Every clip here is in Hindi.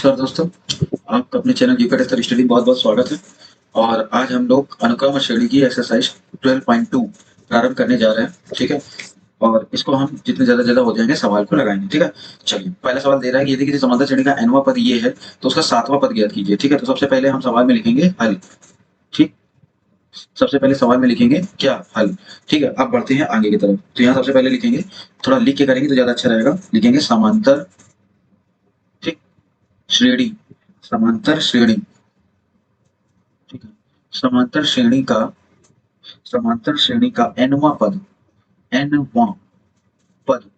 नमस्कार दोस्तों, आपका अपने चैनल जीके स्टडी बहुत बहुत स्वागत है। और आज हम लोग अनुक्रम श्रेणी की एक्सरसाइज 12.2 प्रारंभ करने जा रहे हैं। ठीक है, और इसको हम जितने ज्यादा हो जाएंगे सवाल को लगाएंगे। ठीक है, चलिए पहला सवाल दे रहा है कि यदि किसी समांतर श्रेणी का nवां पद ये है तो उसका 7वां पद ज्ञात कीजिए। ठीक है, तो सबसे पहले हम सवाल में लिखेंगे हल। ठीक, सबसे पहले सवाल में लिखेंगे क्या, हल। ठीक है, अब बढ़ते हैं आगे की तरफ। तो यहाँ सबसे पहले लिखेंगे, थोड़ा लिख के करेंगे तो ज्यादा अच्छा रहेगा। लिखेंगे समांतर, ठीक, श्रेणी, समांतर श्रेणी। ठीक है, समांतर श्रेणी का, समांतर श्रेणी का nवां पद, nवां पद,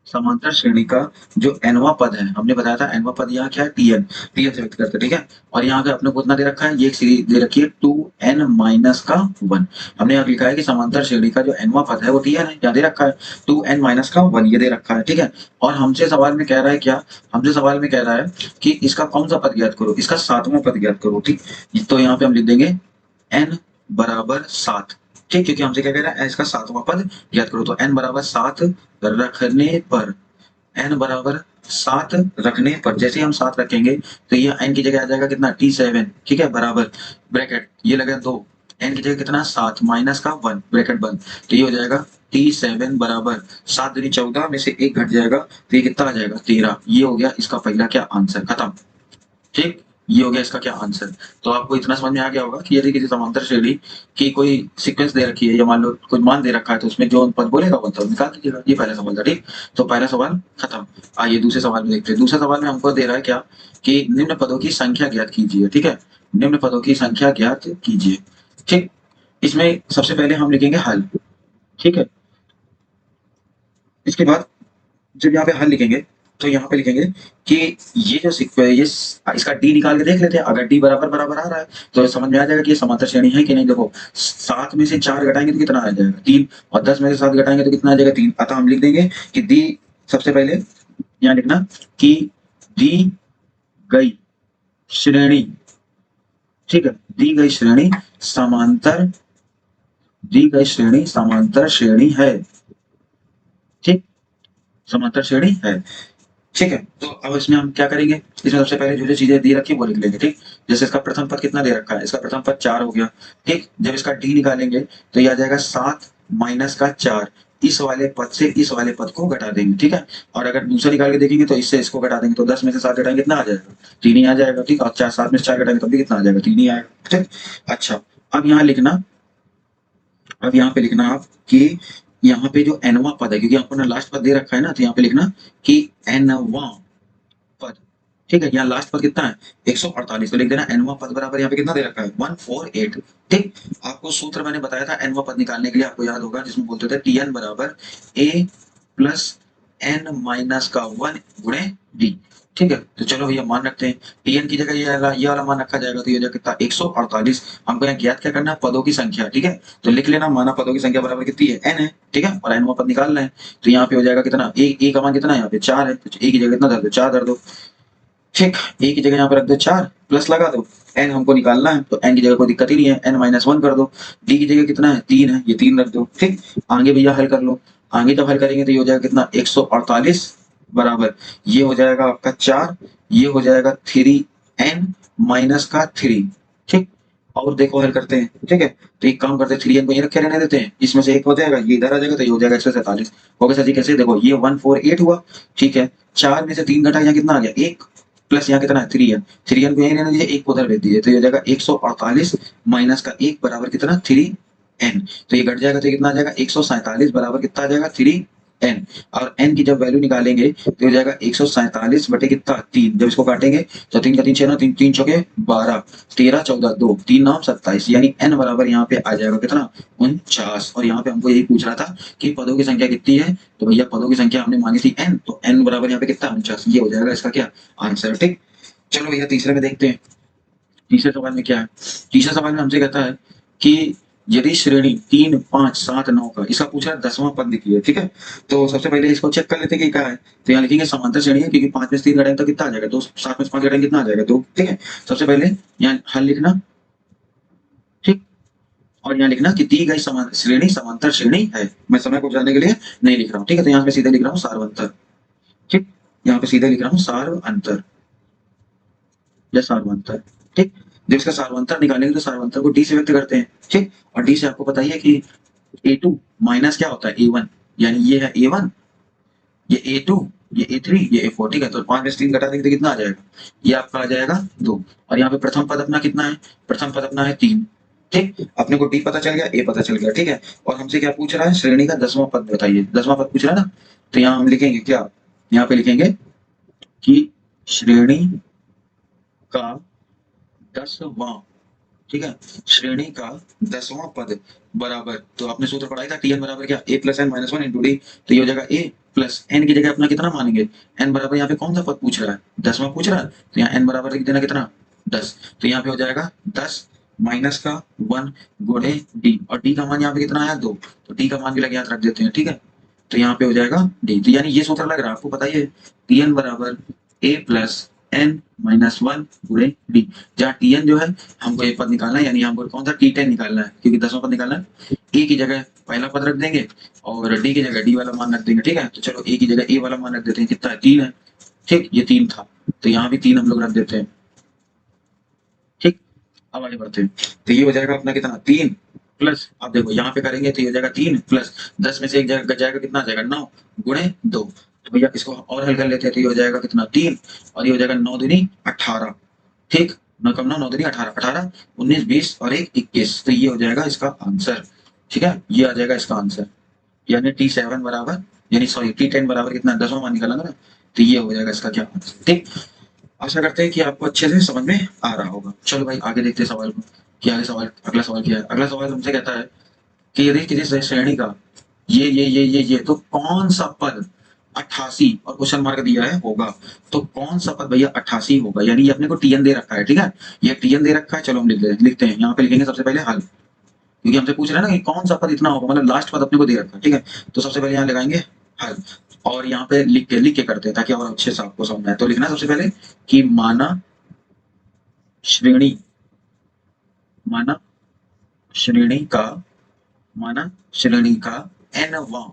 समांतर श्रेणी का जो nवां पद है, हमने बताया था nवां पद यहाँ क्या है, tn, tn से व्यक्त करते हैं। ठीक है, और यहाँ पे अपने को उतना दे रखा है, ये एक सीरीज दे रखी है 2n माइनस का 1। हमने यहाँ लिखा है कि समांतर श्रेणी का जो nवां पद है वो tn है, यहाँ दे रखा है 2n माइनस का 1, ये दे रखा है। ठीक है, और हमसे सवाल में कह रहा है क्या, हमसे सवाल में कह रहा है कि इसका कौन सा पद ज्ञात करो, इसका 7वां पद ज्ञात करो। ठीक, तो यहाँ पे हम लिख देंगे n बराबर 7। ठीक, क्योंकि हमसे क्या कह रहा है, इसका 7वां पद ज्ञात करो। तो n बराबर 7 रखने पर, n बराबर 7 रखने पर, जैसे हम 7 रखेंगे तो ये n की जगह आ जाएगा कितना, t7। ठीक है, बराबर ब्रैकेट ये लगा 2, n की जगह कितना 7 माइनस का 1 ब्रैकेट बंद, तो ये हो जाएगा t7 बराबर 7 दूनी 14 में से 1 घट जाएगा तो ये कितना आ जाएगा 13। ये हो गया इसका पहला क्या आंसर, खत्म। ठीक, ये हो गया इसका क्या आंसर। तो आपको इतना समझ में आ गया होगा कि यदि किसी समांतर श्रेणी की कोई सीक्वेंस दे रखी है या मान लो कोई मान दे रखा है तो उसमें जो पद बोलेगा वो तब निकाल दीजिएगा। ये पहला सवाल था। ठीक, तो पहला सवाल खत्म। आइए दूसरे सवाल में देखते हैं। दूसरे सवाल में हमको दे रहा है क्या, कि निम्न पदों की संख्या ज्ञात कीजिए। ठीक है, निम्न पदों की संख्या ज्ञात कीजिए। ठीक, इसमें सबसे पहले हम लिखेंगे हल। ठीक है, इसके बाद जब यहाँ पे हल लिखेंगे तो यहाँ पे लिखेंगे कि ये जो ये इसका डी निकाल के देख लेते हैं। अगर डी बराबर बराबर आ रहा है तो समझ में आ जाएगा कि ये समांतर श्रेणी है कि नहीं। देखो 7 में से 4 घटाएंगे तो कितना आ जाएगा 3, और 10 में से 7 घटाएंगे तो कितना आ जाएगा 3। अतः हम लिख देंगे कि दी, सबसे पहले यहाँ लिखना कि दी गई श्रेणी, ठीक है, दी गई श्रेणी समांतर, दी गई श्रेणी समांतर श्रेणी है। ठीक, समांतर श्रेणी है। ठीक है, तो अब इसमें हम क्या करेंगे, इसमें सबसे पहले जो जो चीजें दी रखी है वो लिख लेंगे। ठीक, जैसे इसका प्रथम पद कितना दे रखा है, इसका प्रथम पद 4 हो गया। ठीक, जब इसका डी निकालेंगे तो ये आ जाएगा 7 माइनस का 4, इस वाले पद से इस वाले पद को घटा देंगे। ठीक है, और अगर दूसरा निकाल के देखेंगे तो इससे इसको घटा देंगे तो 10 में से 7 घटाएंगे कितना आ जाएगा 3 ही आ जाएगा। ठीक, और 4 7 में से 4 घटाएंगे तब भी कितना आ जाएगा 3 ही आएगा। ठीक, अच्छा, अब यहाँ लिखना, अब यहाँ पे लिखना आप कि यहाँ पे जो nवां पद है, क्योंकि आपको ना लास्ट पद दे रखा है ना, तो यहाँ पे लिखना कि nवां पद। ठीक है, यहाँ लास्ट पद कितना है 148, तो लिख देना nवां पद बराबर यहाँ पे कितना दे रखा है 148। ठीक, आपको सूत्र मैंने बताया था nवां पद निकालने के लिए, आपको याद होगा, जिसमें बोलते थे tn बराबर a प्लस n माइनस का 1 गुणे d। ठीक है, तो चलो भैया मान रखते हैं, tn की जगह ये वाला मान रखा जाएगा तो ये हो जाएगा कितना 148। हमको यहाँ ज्ञात क्या करना है, पदों की संख्या। ठीक है, तो लिख लेना, माना पदों की संख्या बराबर कितनी है n है। ठीक है, और nवां पद निकालना है तो यहाँ पे हो जाएगा कितना, a का मान कितना है यहाँ पे 4 है, तो a की जगह कितना धर दो 4 धर दो। ठीक, a की जगह यहाँ पे रख दो 4, प्लस लगा दो, n हमको निकालना है तो n की जगह कोई दिक्कत ही नहीं है, n माइनस 1 कर दो। d की जगह कितना है 3 है, ये 3 रख दो। ठीक, आगे भैया हल कर लो। आगे जब हल करेंगे तो ये हो जाएगा कितना 148 बराबर, ये हो जाएगा आपका 4, ये हो जाएगा 3n माइनस का 3। ठीक, और देखो हल करते हैं। ठीक है, तो एक काम करते हैं 3n को ये रखे रहने देते हैं, इसमें से एक हो जाएगा, ये इधर आ जाएगा तो ये हो जाएगा 147। हो गया सर जी, कैसे, देखो ये 148 हुआ। ठीक है, 4 में से 3 घटा, यहाँ कितना आ गया 1, प्लस यहाँ कितना है 3n, 3n को यही रहने दीजिए, 1 को उधर भेज दीजिए, तो ये हो जाएगा 148 माइनस का 1 बराबर कितना 3n। तो ये घट जाएगा तो कितना आ जाएगा 147 बराबर कितना आ जाएगा 3n। और n की जब वैल्यू निकालेंगे तो हो जाएगा 147 बटे कितना 3, जब इसको काटेंगे तो 3 का 3 6 3 3 चौके 12, 13 14 2 3 9 27, यानी n बराबर यहाँ पे आ जाएगा कितना 49। और यहाँ पे हमको यही पूछ रहा था कि पदों की संख्या कितनी है, तो भैया पदों की संख्या हमने मांगी थी n, तो n बराबर यहाँ पे कितना 49, ये हो जाएगा इसका क्या आंसर। ठीक, चलो भैया तीसरे में देखते हैं। तीसरे सवाल में क्या है, तीसरे सवाल में हमसे कहता है कि यदि श्रेणी 3 5 7 9 का, इसका पूछा है 10वां पद लिखिए। ठीक है, तो सबसे पहले इसको चेक कर लेते हैं कि क्या है। तो यहाँ लिखेंगे समांतर श्रेणी है, क्योंकि 5 में से 3 घटाएंगे तो कितना आ जाएगा 2, 7 में से 5 घटाएंगे कितना आ जाएगा 2। ठीक है, सबसे पहले यहाँ हल लिखना। ठीक, और यहाँ लिखना कि दी गई श्रेणी समांतर श्रेणी है। मैं समय को जानने के लिए नहीं लिख रहा हूँ। ठीक है, तो यहाँ पे सीधे लिख रहा हूँ सार्वंतर। ठीक, यहाँ पे सीधे लिख रहा हूँ सार्वंतर। या सार्वंतर। ठीक, जब इसका सार्वंतर निकालेंगे तो सार्वंतर को डी से व्यक्त करते हैं। ठीक, और डी से आपको पता ही है कि A2 माइनस क्या होता है A1, यानी ये है A1, ये A2, ये A3, ये A4। ठीक है, तो 5 में से 3 घटा देंगे तो कितना आ जाएगा, ये आपका आ जाएगा 2। और यहाँ पे प्रथम पद अपना कितना है, प्रथम पद अपना है 3। ठीक, अपने को डी पता चल गया, ए पता चल गया। ठीक है, और हमसे क्या पूछ रहा है, श्रेणी का 10वां पद बताइए, 10वां पद पूछ रहा है ना। तो यहाँ हम लिखेंगे क्या, यहाँ पे लिखेंगे कि श्रेणी का 10वां, ठीक है, श्रेणी का 10वां पद बराबर, तो आपने सूत्र पढ़ाया था टी एन बराबर क्या, A plus N minus one into D. तो ये हो जाएगा ए प्लस एन की जगह अपना कितना मानेंगे, एन बराबर यहाँ पे कौन सा पद पूछ रहा है, 10वां पूछ रहा है, तो यहाँ एन बराबर लिख देना कितना 10। तो यहाँ पे हो जाएगा 10 माइनस का 1 गुणे डी, और डी का मान यहाँ पे कितना आया 2, तो डी का मान भी लगे याद रख देते हैं। ठीक है, तो यहाँ पे हो जाएगा डी। तो यानी ये सूत्र लग रहा है आपको, पता ही है टी एन बराबर A plus N minus one गुणे डी, जहाँ टी एन जो है हमको एक पद निकालना है, यानी हमको कौन सा T10 निकालना है, क्योंकि 10वां पद निकालना है। ए की जगह पहला पद रख देंगे और डी की जगह डी वाला मान रख देंगे। ठीक है, तो चलो ए की जगह ए वाला मान रख देते हैं, कितना है 3 है। ठीक, ये 3 था, तो यहाँ भी 3 हम लोग रख देते हैं। ठीक, अब आगे बढ़ते हैं, तो ये हो जाएगा अपना कितना 3 प्लस, आप देखो यहाँ पे करेंगे तो ये हो जाएगा 3 प्लस 10 में से एक जगह जाएगा, कितना आ जाएगा 9 गुणे 2। तो भैया इसको और हल कर लेते हैं, तो ये हो जाएगा कितना 3, और ये हो जाएगा 9 दूनी 18। ठीक, 9 कम 9, 9 दूनी 18, 18 19 20 और 1 21। तो ये हो जाएगा इसका आंसर। ठीक है, ये आ जाएगा इसका आंसर, यानी T7 बराबर, यानी सॉरी T10 बराबर कितना 10वां मान निकाला ना, तो ये हो जाएगा इसका क्या आंसर। ठीक, आशा करते हैं कि आपको अच्छे से समझ में आ रहा होगा। चलो भाई आगे देखते हैं सवाल को, कि आगे सवाल, अगला सवाल क्या है। अगला सवाल हमसे कहता है कि यदि किसी श्रेणी का ये तो कौन सा पद 88 और क्वेश्चन मार्क दिया है होगा, तो कौन सा पद भैया 88 होगा, यानी ये अपने को टीएन दे रखा है। ठीक है, ये टीएन दे रखा है, चलो हम लिखते हैं, यहाँ पे लिखेंगे सबसे पहले हल, क्योंकि हमसे पूछ रहे हैं ना कि कौन सा पद इतना होगा, मतलब लास्ट पद अपने को दे रखा है। ठीक है, तो सबसे पहले यहाँ लगाएंगे हल, और यहाँ पे लिख के करते हैं ताकि और अच्छे से आपको समझ आए। तो लिखना सबसे पहले कि श्रेणी माना श्रेणी का एनवां,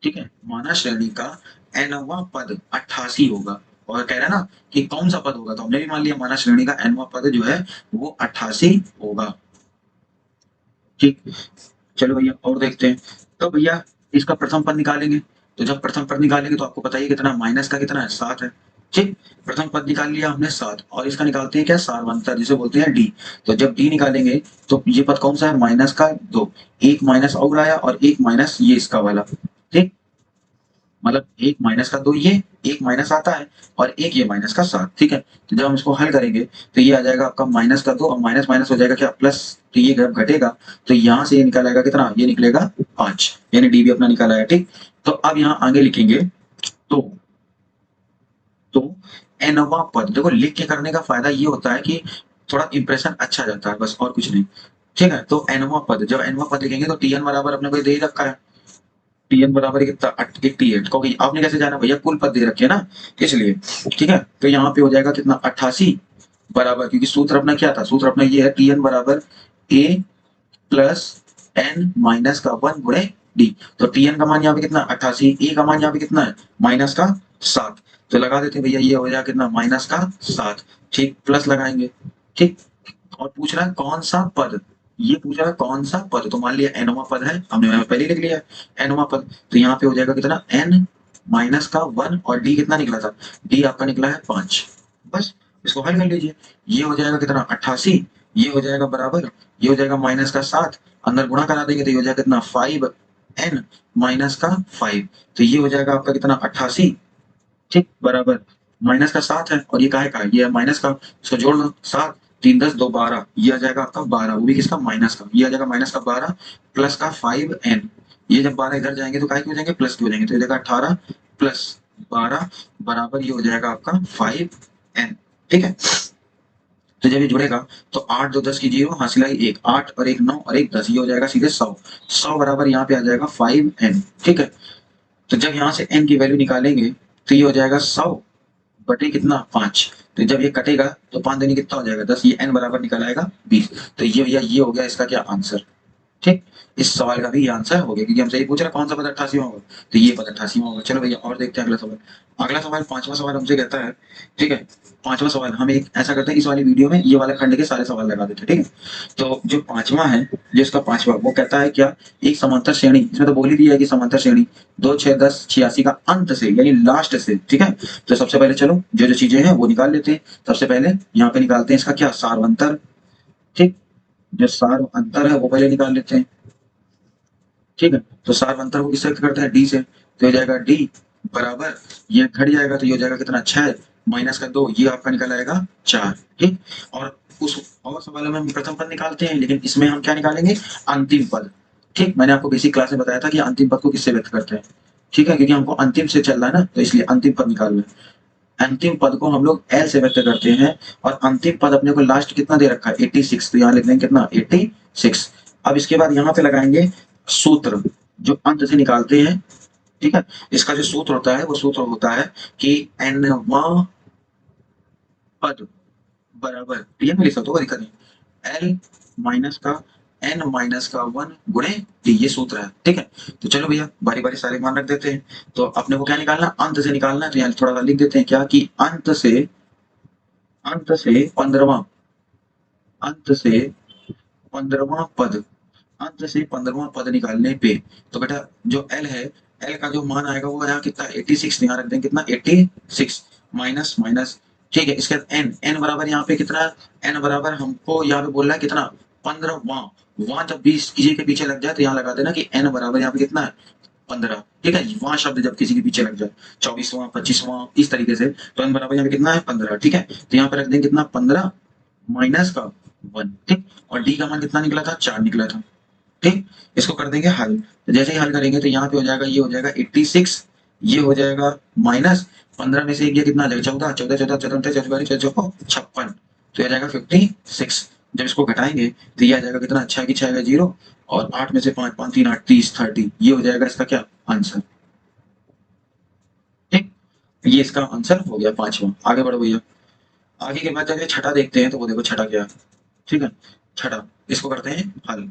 ठीक है, माना श्रेणी का एनवां पद 88 होगा। और कह रहा है ना कि कौन सा पद होगा, तो हमने भी मान लिया माना श्रेणी का एनवां पद जो है वो 88 होगा। ठीक, चलो भैया और देखते हैं। तो भैया इसका प्रथम पद निकालेंगे, तो जब प्रथम पद निकालेंगे तो आपको पता ही कितना, माइनस का कितना है 7 है। ठीक, प्रथम पद निकाल लिया हमने 7, और इसका निकालते हैं क्या सारवंतर, जिसे बोलते हैं डी। तो जब डी निकालेंगे तो ये पद कौन सा है, माइनस का 2, एक माइनस और आया और एक माइनस ये इसका वाला। ठीक, मतलब एक माइनस का 2 ये, एक माइनस आता है और एक ये माइनस का 7। ठीक है, तो जब हम इसको हल करेंगे तो ये आ जाएगा आपका माइनस का 2 और माइनस माइनस हो जाएगा क्या प्लस, तो ये जब घटेगा तो यहाँ से ये निकालेगा कितना, ये निकलेगा 5, यानी डी भी अपना निकाला है। ठीक, तो अब यहाँ आगे लिखेंगे तो एनवा पद, देखो लिख के करने का फायदा ये होता है कि थोड़ा इंप्रेशन अच्छा जाता है, बस और कुछ नहीं। ठीक है, तो एनवा पद, जब एनवा पद लिखेंगे तो टीएन बराबर अपने को दे ही रखा है, टीएन बराबर कितना 88, क्योंकि आपने कैसे जाना भैया कुल पद दे रखे हैं ना, इसलिए। ठीक है, तो यहाँ पे हो जाएगा कितना 88 बराबर, क्योंकि सूत्र अपना क्या था, सूत्र अपना ये है टीएन बराबर ए प्लस एन माइनस का 1 गुणे डी। तो टीएन का मान यहाँ पे कितना 88, ए का मान यहाँ पे कितना है माइनस का 7, तो लगा देते हैं भैया, ये हो जाएगा कितना माइनस का 7। ठीक, प्लस लगाएंगे। ठीक, और पूछ रहा है कौन सा पद, ये पूछ रहा है कौन सा पद, तो मान लिया एनवा पद है, हमने पहले लिख लिया एनवा पद, तो यहाँ पे हो जाएगा कितना एन माइनस का 1, और डी कितना निकला था, डी आपका निकला है 5। बस इसको हल कर लीजिए, ये हो जाएगा कितना 88, ये हो जाएगा बराबर, ये हो जाएगा माइनस का 7, अंदर गुणा करा देंगे तो ये हो जाएगा कितना 5 एन माइनस का 5, तो ये हो जाएगा आपका कितना 88। ठीक, बराबर माइनस का 7 है और ये काहे का है, ये है माइनस का, इसको जोड़ लो 7 3 10 2 12, ये आ जाएगा आपका 12, वो भी किसका माइनस का, ये आ जाएगा माइनस का 12 प्लस का 5 एन, ये जब 12 इधर जाएंगे तो काहे के हो जाएंगे प्लस के हो जाएंगे, तो ये जाएगा 18 प्लस 12 बराबर ये हो जाएगा आपका 5 एन। ठीक है, तो जब ये जुड़ेगा तो 8 2 10 की 0 हासिल आई 1, 8 और 1 9 और 1 10, ये हो जाएगा सीधे 100, 100 बराबर यहाँ पे आ जाएगा 5 एन। ठीक है, तो जब यहाँ से एन की वैल्यू निकालेंगे तो ये हो जाएगा 100 बटे कितना 5, तो जब ये कटेगा तो 5 देने कितना हो जाएगा 10, ये एन बराबर निकल आएगा 20। तो ये भैया ये हो गया इसका क्या आंसर। ठीक, इस सवाल का भी ये आंसर हो गया, क्योंकि हमसे ये पूछ रहा कौन सा पद 88वां होगा, तो ये पद 88वां होगा। चलो भैया और देखते हैं अगला सवाल। अगला सवाल 5वां सवाल हमसे कहता है, ठीक है, 5वां सवाल हम एक ऐसा करते हैं, इस वाली वीडियो में ये वाला खंड के सारे सवाल लगा देते हैं, ठीक है। तो जो 5वां है, जो इसका 5वां, वो कहता है क्या, एक समांतर श्रेणी, इसमें तो बोल ही दिया है कि समांतर श्रेणी 2 6 10 86 का अंत से यानी लास्ट से, ठीक है। तो सबसे पहले चलो जो जो चीजें हैं वो निकाल लेते हैं। सबसे पहले यहाँ पे निकालते हैं इसका क्या, सारवंतर, ठीक, जो सार अंतर है वो पहले निकाल लेते हैं, ठीक है। तो सार अंतर को किससे व्यक्त करते हैं, डी से, तो हो जाएगा डी बराबर, ये घट जाएगा तो ये हो जाएगा कितना, 6 माइनस का 2, ये आपका निकल आएगा 4, ठीक। और उस और सवाल में हम प्रथम पद निकालते हैं, लेकिन इसमें हम क्या निकालेंगे, अंतिम पद, ठीक। मैंने आपको बेसिक क्लास में बताया था कि अंतिम पद को किससे व्यक्त करते हैं, ठीक है, क्योंकि हमको अंतिम से चल रहा है ना, तो इसलिए अंतिम पद निकालना है। अंतिम पद को हम लोग एल से व्यक्त करते हैं, और अंतिम पद अपने को लास्ट कितना दे रखा है, 86, तो यहाँ लिख देंगे कितना, 86। अब इसके बाद यहाँ पे लगाएंगे सूत्र, जो अंत से निकालते हैं, ठीक है। इसका जो सूत्र होता है वो सूत्र होता है कि nवां पद बराबर, टीएम में लिख सकते हो, दिक्कत नहीं, एल माइनस का n माइनस का 1 गुणे टी, ये सूत्र है, ठीक है। तो चलो भैया बारी बारी सारे मान रख देते हैं। तो अपने को क्या निकालना, अंत से निकालना है, तो यहाँ थोड़ा सा लिख देते हैं क्या, कि अंत से 15वां, अंत से 15वां पद, अंत से 15वां पद निकालने पे, तो बेटा जो एल है, एल का जो मान आएगा वो यहाँ कितना, 86, यहाँ रख देंगे कितना, 86 माइनस माइनस, ठीक है। इसके बाद एन, एन बराबर यहाँ पे कितना, एन बराबर हमको यहाँ पे बोल रहा है कितना, 15वां, वहां जब 20 किसी के पीछे लग जाए तो यहाँ लगा देना कि एन बराबर यहाँ पे कितना है, 15, ठीक है। वहां शब्द जब किसी के पीछे लग जाए, 24वां 25वां इस तरीके से, तो एन बराबर यहाँ पे कितना है, 15, ठीक है। तो यहाँ पे रख देंगे कितना, 15 माइनस का 1, ठीक। और डी का मान कितना निकला था, 4 निकला था, ठीक। इसको कर देंगे हल, तो जैसे ही हल करेंगे तो यहाँ पे हो जाएगा, ये हो जाएगा 86, ये हो जाएगा माइनस 15 में से एक, ये कितना आ जाएगा, 14, 14 14 14 14 14 56, तो ये जाएगा 56। जब इसको घटाएंगे तो ये आ जाएगा कितना, 6 की 6 आएगा 0, और 8 में से 5 5 3 8 30 30, ये हो जाएगा इसका क्या आंसर, ठीक। ये इसका आंसर हो गया 5वां। आगे बढ़ो भैया। आगे के बाद जब छठा देखते हैं तो वो देखो छठा क्या है, ठीक है। छठा, इसको करते हैं हल,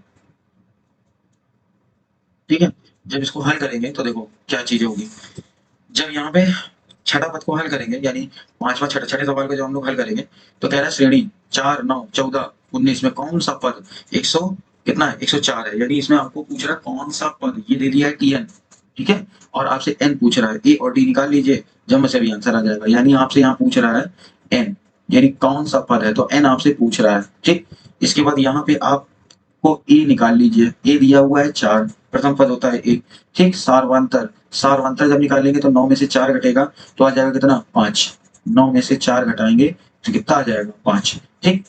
ठीक है। जब इसको हल करेंगे तो देखो क्या चीजें होगी। जब यहाँ पे छठा पद को हल करेंगे, यानी 5वां छठे सवाल को जब हम लोग हल करेंगे, तो कह रहा है श्रेणी 4 9 14 19 में कौन सा पद 100 कितना है, 104 है, यानी इसमें आपको पूछ रहा है कौन सा पद, ये दे दिया है टीएन, ठीक है। और आपसे एन पूछ रहा है, ए और डी निकाल लीजिए, जब से भी आंसर आ जाएगा। यानी आपसे यहाँ पूछ रहा है एन, यानी कौन सा पद है, तो एन आपसे पूछ रहा है, ठीक। इसके बाद यहाँ पे आप को ए निकाल लीजिए, ए दिया हुआ है 4, प्रथम पद होता है ए, ठीक। सारवांतर, सारवांतर जब निकालेंगे तो 9 में से 4 घटेगा तो आ जाएगा कितना, 5, 9 में से 4 घटाएंगे तो कितना आ जाएगा, 5, ठीक।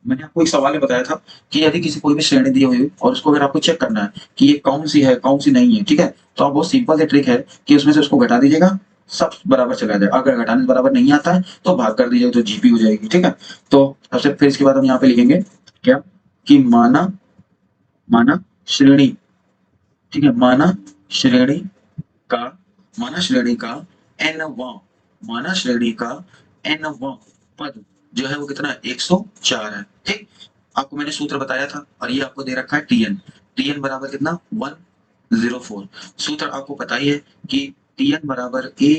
मैंने आपको एक सवाल में बताया था कि यदि किसी कोई भी श्रेणी दी हुई और उसको अगर आपको चेक करना है कि ये कौन सी है कौन सी नहीं है, ठीक है, तो आप बहुत सिंपल सी ट्रिक है कि उसमें से उसको घटा दीजिएगा, सब बराबर चला जाएगा। अगर घटाने बराबर नहीं आता है तो भाग कर दीजिएगा, तो जीपी हो जाएगी, ठीक है। तो सबसे फिर इसके बाद हम यहाँ पे लिखेंगे क्या, कि माना, माना श्रेणी, ठीक है, माना श्रेणी का, माना श्रेणी का n वां, माना श्रेणी का n वां पद जो है वो कितना है, 104 है, ठीक। आपको मैंने सूत्र बताया था और ये आपको दे रखा है टीएन, टीएन बराबर कितना 104। सूत्र आपको पता ही है कि टीएन बराबर ए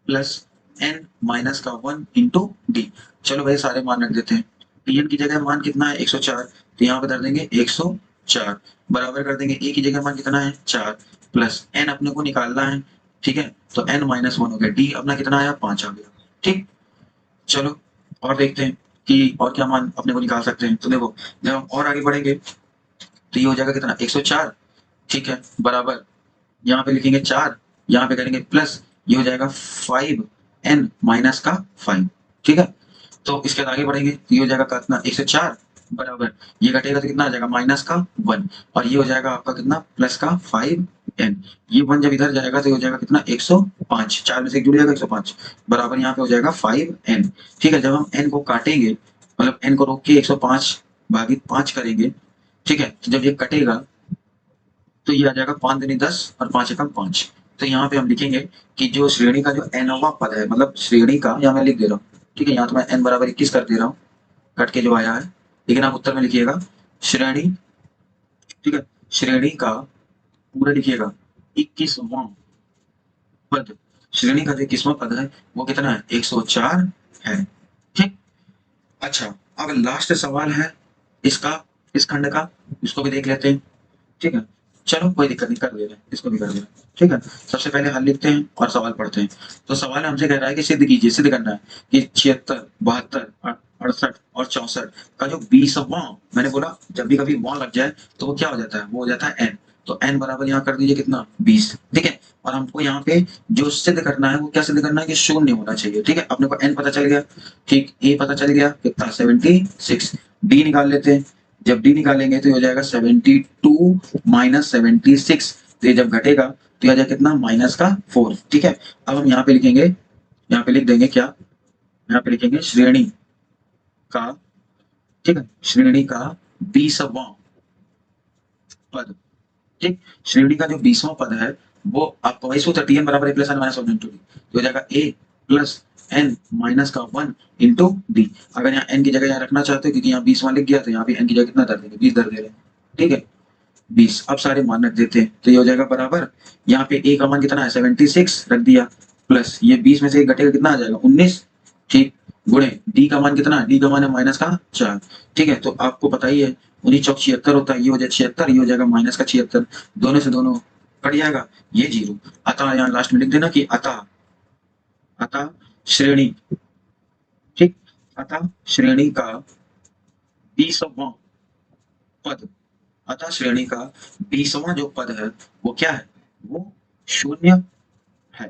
प्लस एन माइनस का 1 इंटू डी। चलो भाई सारे मान रख देते हैं। टीएन की जगह मान कितना है 104, तो यहाँ पे धर देंगे 104, बराबर कर देंगे ए की जगह मान कितना है 4, प्लस एन अपने को निकालना है, ठीक है, तो एन माइनस 1 हो गया, डी अपना कितना आया 5 आ गया, ठीक। चलो और देखते हैं कि और क्या मान अपने को निकाल सकते हैं। तो देखो जब हम और आगे बढ़ेंगे तो ये हो जाएगा कितना 104, ठीक है, बराबर यहाँ पे लिखेंगे 4, यहाँ पे करेंगे प्लस, ये हो जाएगा 5n माइनस का 5, ठीक है। तो इसके बाद आगे बढ़ेंगे तो ये हो जाएगा कितना 104 बराबर, ये घटेगा तो कितना आ जाएगा माइनस का 1, और ये हो जाएगा आपका कितना प्लस का 5n, ये 1 जब इधर जाएगा तो हो जाएगा कितना 105, 4 में से 1 जुड़ जाएगा 105 बराबर यहाँ पे हो जाएगा 5n, ठीक है। जब हम n को काटेंगे, मतलब n को रोक के 105 भागित 5 करेंगे, ठीक है, तो जब ये कटेगा तो ये आ जाएगा 5 दूनी 10 और 5 एकम 5। तो यहाँ पे हम लिखेंगे कि जो श्रेणी का जो nवां पद है, मतलब श्रेणी का, यहाँ मैं लिख दे रहा हूँ, ठीक है, यहाँ तो मैं n बराबर 21 कर दे रहा हूँ कट के जो आया है, लेकिन आप उत्तर में लिखिएगा श्रेणी, ठीक है, श्रेणी का पूरा लिखिएगा 21वां पद, श्रेणी का जो 21वां पद है वो कितना है, 104 है। ठीक, अच्छा अब लास्ट सवाल है इसका, इस खंड का, इसको भी देख लेते हैं। ठीक है, चलो कोई दिक्कत नहीं, कर दे रहे हैं, इसको भी कर दे रहे हैं। ठीक है, सबसे पहले हल लिखते हैं और सवाल पढ़ते हैं। तो सवाल हमसे कह रहा है कि सिद्ध कीजिए, सिद्ध करना है कि 76, 72, 68 और 64 का जो 20वां, मैंने बोला जब भी कभी वां लग जाए तो वो क्या हो जाता है, वो हो जाता है एन। तो एन बराबर यहाँ कर दीजिए कितना, 20। ठीक है, और हमको यहाँ पे जो सिद्ध करना है वो क्या सिद्ध करना है कि शून्य होना चाहिए। ठीक है, अपने को एन पता चल गया, ठीक, ए पता चल गया कितना, 76। डी निकाल लेते हैं, जब डी निकालेंगे तो हो जाएगा 72 माइनस 76, तो ये जब घटेगा तो यह जाएगा कितना, माइनस का 4। ठीक है, अब हम यहाँ पे लिखेंगे, यहाँ पे लिख देंगे क्या, यहाँ पे लिखेंगे श्रेणी का, ठीक है, श्रेणी का 20वां पद। ठीक, श्रेणी का जो 20वां पद है वो आपको वही सूत्र टी एन बराबर A plus N minus one into D, तो हो जाएगा ए प्लस एन माइनस का 1 इंटू डी। अगर यहाँ एन की जगह यहाँ रखना चाहते हो, क्योंकि यहाँ 20वां लिख गया तो यहाँ पे एन की जगह कितना धर देंगे, 20 धर दे रहे हैं। ठीक है, 20, अब सारे मान रख देते हैं तो ये हो जाएगा बराबर, यहाँ पे ए का मान कितना है, 76 रख दिया, प्लस ये 20 में से एक घटेगा कितना आ जाएगा, 19। ठीक, गुणे डी का मान कितना, डी का मान है माइनस का 4। ठीक है, तो आपको पता ही है 19 चौक 76 होता है, ये हो जाएगा 76, ये हो जाएगा माइनस का 76, दोनों से दोनों कट जाएगा, ये 0। अतः यहाँ लास्ट में लिख देना कि अतः, अतः श्रेणी, ठीक, अतः श्रेणी का 20वां पद, अतः श्रेणी का 20वां जो पद है वो क्या है, वो शून्य है।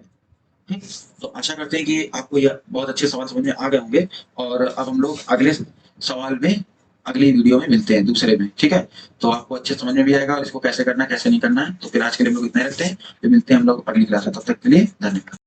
ठीक, तो आशा करते हैं कि आपको यह बहुत अच्छे सवाल समझ में आ गए होंगे, और अब हम लोग अगले सवाल में, अगली वीडियो में मिलते हैं दूसरे में। ठीक है, तो आपको अच्छे समझ में भी आएगा और इसको कैसे करना है कैसे नहीं करना है। तो फिर आज के लिए हम लोग इतना ही रखते हैं, फिर मिलते हैं हम लोग अगली क्लास में, तब तक के लिए धन्यवाद।